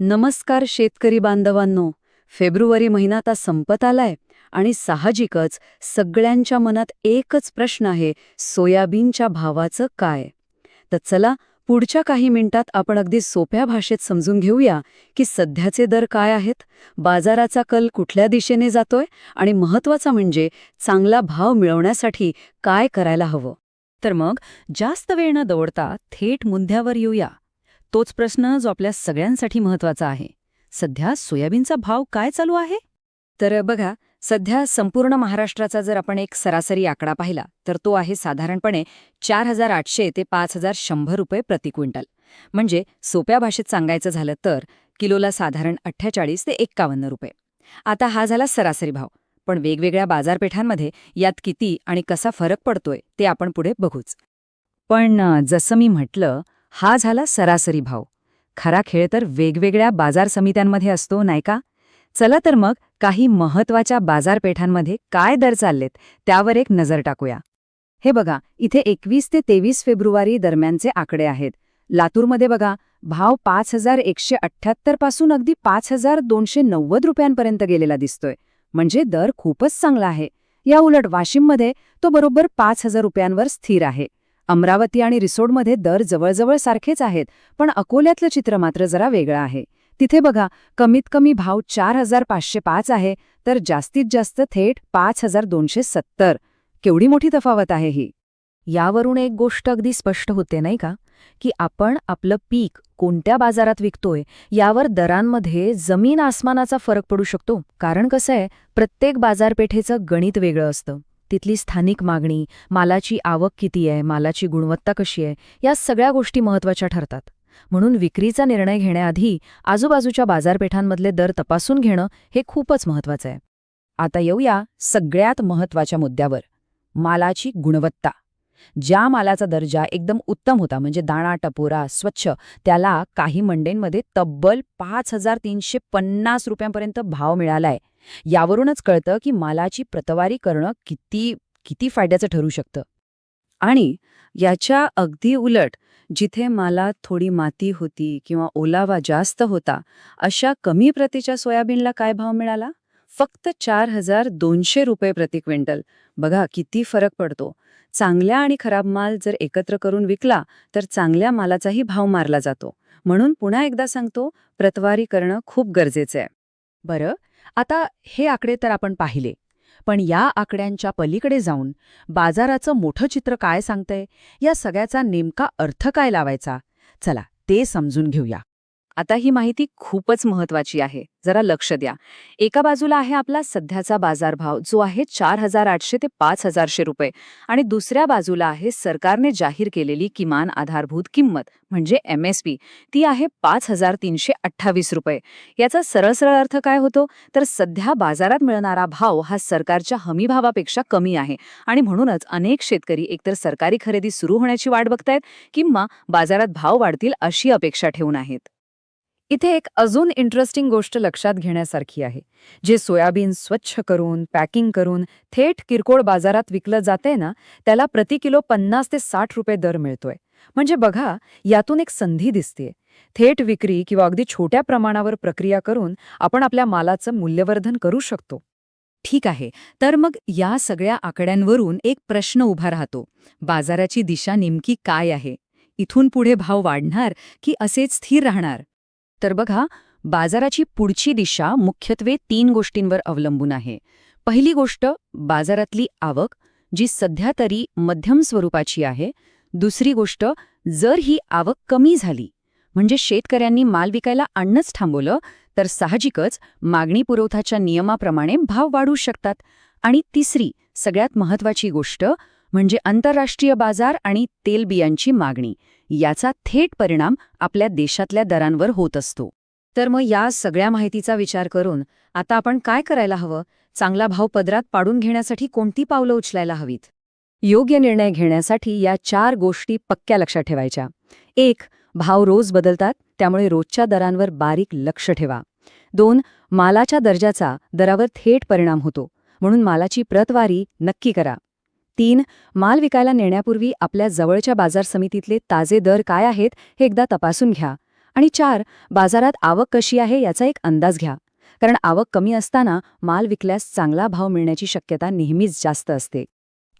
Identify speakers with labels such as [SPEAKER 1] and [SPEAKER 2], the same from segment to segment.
[SPEAKER 1] नमस्कार शेतकरी बांधवांनो. फेब्रुवारी महिना आता संपत आलाय आणि साहजिकच सगळ्यांच्या मनात एकच प्रश्न आहे, सोयाबीनच्या भावाचं काय? तर चला, पुढच्या काही मिनिटात आपण अगदी सोप्या भाषेत समजून घेऊया की सध्याचे दर काय आहेत, बाजाराचा कल कुठल्या दिशेने जातोय आणि महत्त्वाचं म्हणजे चांगला भाव मिळवण्यासाठी काय करायला हवं. तर मग जास्त वेळ न दौडता थेट मुद्द्यावर येऊया. तोच प्रश्न जो आपल्या सगळ्यांसाठी महत्वाचा आहे. सध्या सोयाबीनचा भाव काय चालू आहे? तर बघा, सध्या संपूर्ण महाराष्ट्राचा जर आपण एक सरासरी आकडा पाहिला तर तो आहे साधारणपणे 4,800 ते 5,100 रुपये प्रति क्विंटल. म्हणजे सोप्या भाषेत सांगायचं झालं तर किलोला साधारण 48 ते 51 रुपये. आता हा झाला सरासरी भाव, पण वेगवेगळ्या बाजारपेठांमध्ये यात किती आणि कसा फरक पडतोय ते आपण पुढे बघूच. पण जसं मी म्हटलं, हा झाला सरासरी भाव. खरा खेळ तर वेगवेगळ्या बाजार समित्यांमध्ये असतो, नाही का? चला तर मग काही महत्त्वाच्या बाजारपेठांमध्ये काय दर चाललेत त्यावर एक नजर टाकूया. हे बघा, इथे 21 ते 23 फेब्रुवारी दरम्यानचे आकडे आहेत. लातूरमध्ये बघा, भाव 5,178 पासून अगदी 5,290 रुपयांपर्यंत गेलेला दिसतोय. म्हणजे दर खूपच चांगला आहे. या उलट वाशिममध्ये तो बरोबर 5,000 रुपयांवर स्थिर आहे. अमरावती आणि रिसोडमध्ये दर जवळजवळ सारखेच आहेत, पण अकोल्यातलं चित्र मात्र जरा वेगळं आहे. तिथे बघा, कमीत कमी भाव 4,505 आहे, तर जास्तीत जास्त थेट 5,270. केवढी मोठी तफावत आहे ही. यावरून एक गोष्ट अगदी स्पष्ट होते, नाही का, की आपण आपलं पीक कोणत्या बाजारात विकतोय यावर दरांमध्ये जमीन आसमानाचा फरक पडू शकतो. कारण कसं आहे, प्रत्येक बाजारपेठेचं गणित वेगळं असतं. तिथली स्थानिक मागणी, मालाची आवक किती आहे, मालाची गुणवत्ता कशी आहे, या सगळ्या गोष्टी महत्त्वाच्या ठरतात. म्हणून विक्रीचा निर्णय घेण्याआधी आजूबाजूच्या बाजारपेठांमधले दर तपासून घेणं हे खूपच महत्त्वाचं आहे. आता येऊया सगळ्यात महत्त्वाच्या मुद्द्यावर, मालाची गुणवत्ता. ज्या मालाचा दर्जा एकदम उत्तम होता, म्हणजे दाणा टपोरा स्वच्छ, त्याला काही मंडईंमध्ये तब्बल 5,350 रुपयांपर्यंत भाव मिळालाय. यावरूनच कळतं की मालाची प्रतवारी करणं किती किती फायद्याचं ठरू शकतं. आणि याच्या अगदी उलट, जिथे मालात थोडी माती होती किंवा ओलावा जास्त होता, अशा कमी प्रतीच्या सोयाबीनला काय भाव मिळाला? फक्त 4,200 रुपये प्रति क्विंटल. बघा किती फरक पडतो. चांगल्या आणि खराब माल जर एकत्र करून विकला तर चांगल्या मालाचाही भाव मारला जातो. म्हणून पुन्हा एकदा सांगतो, प्रतवारी करणं खूप गरजेचं आहे. बरं, आता हे आकडे तर आपण पाहिले, पण या आकड्यांच्या पलीकडे जाऊन बाजाराचं मोठं चित्र काय सांगतंय, या सगळ्याचा नेमका अर्थ काय लावायचा, चला ते समजून घेऊया. आता ही माहिती खूपच महत्वाची आहे, जरा लक्ष द्या. एका बाजूला आहे आपला सध्याचा बाजारभाव, जो आहे 4,800 ते 5,100 रुपये, आणि दुसऱ्या बाजूला आहे सरकारने जाहीर केलेली किमान आधारभूत किंमत म्हणजे MSP. ती आहे 5,328 रुपये. याचा सरळ सरळ अर्थ काय होतो, तर सध्या बाजारात मिळणारा भाव हा सरकारच्या हमीभावापेक्षा कमी आहे, आणि म्हणूनच अनेक शेतकरी एकतर सरकारी खरेदी सुरू होण्याची वाट बघतायत किंवा बाजारात भाव वाढतील अशी अपेक्षा ठेवून आहेत. इथे एक अजून इंटरेस्टिंग गोष्ट लक्षात घेण्यासारखी आहे. जे सोयाबीन स्वच्छ करून पॅकिंग करून थेट किरकोळ बाजारात विकलं जाते ना, त्याला प्रति किलो 50 ते 60 रुपये दर मिळतोय. म्हणजे बघा, यातून एक संधी दिसते. थेट विक्री किंवा अगदी छोट्या प्रमाणावर प्रक्रिया करून आपण आपल्या मालाचं मूल्यवर्धन करू शकतो. ठीक आहे, तर मग या सगळ्या आकड्यांवरून एक प्रश्न उभा राहतो, बाजाराची दिशा नेमकी काय आहे? इथून पुढे भाव वाढणार की असेच स्थिर राहणार? तर बघा, बाजाराची पुढची दिशा मुख्यत्वे 3 गोष्टींवर अवलंबून आहे. पहिली गोष्ट, बाजारातली आवक, जी सध्या तरी मध्यम स्वरूपाची आहे. दुसरी गोष्ट, जर ही आवक कमी झाली, म्हणजे शेतकऱ्यांनी माल विकायला आणणंच थांबवलं, तर साहजिकच मागणी पुरवठाच्या नियमाप्रमाणे भाव वाढू शकतात. आणि तिसरी, सगळ्यात महत्त्वाची गोष्ट म्हणजे आंतरराष्ट्रीय बाजार आणि तेलबियांची मागणी. याचा थेट परिणाम आपल्या देशातल्या दरांवर होत असतो. तर मग या सगळ्या माहितीचा विचार करून आता आपण काय करायला हवं? चांगला भाव पदरात पाडून घेण्यासाठी कोणती पावलं उचलायला हवीत? योग्य निर्णय घेण्यासाठी या 4 गोष्टी पक्क्या लक्षात ठेवायच्या. 1. भाव रोज बदलतात, त्यामुळे रोजच्या दरांवर बारीक लक्ष ठेवा. 2. मालाच्या दर्जाचा दरावर थेट परिणाम होतो, म्हणून मालाची प्रतवारी नक्की करा. 3. माल विकायला नेण्यापूर्वी आपल्या जवळच्या बाजार समितीतले ताजे दर काय आहेत हे एकदा तपासून घ्या. आणि 4. बाजारात आवक कशी आहे याचा एक अंदाज घ्या. कारण आवक कमी असताना माल विकल्यास चांगला भाव मिळण्याची शक्यता नेहमीच जास्त असते.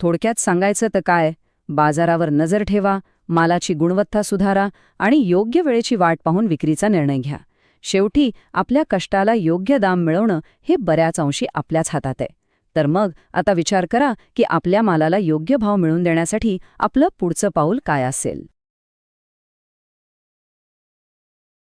[SPEAKER 1] थोडक्यात सांगायचं तर काय, बाजारावर नजर ठेवा, मालाची गुणवत्ता सुधारा आणि योग्य वेळेची वाट पाहून विक्रीचा निर्णय घ्या. शेवटी आपल्या कष्टाला योग्य दाम मिळवणं हे बऱ्याच अंशी आपल्याच हातात आहे. तर मग आता विचार करा की आपल्या मालाला योग्य भाव मिळवून देण्यासाठी आपलं पुढचं पाऊल काय असेल.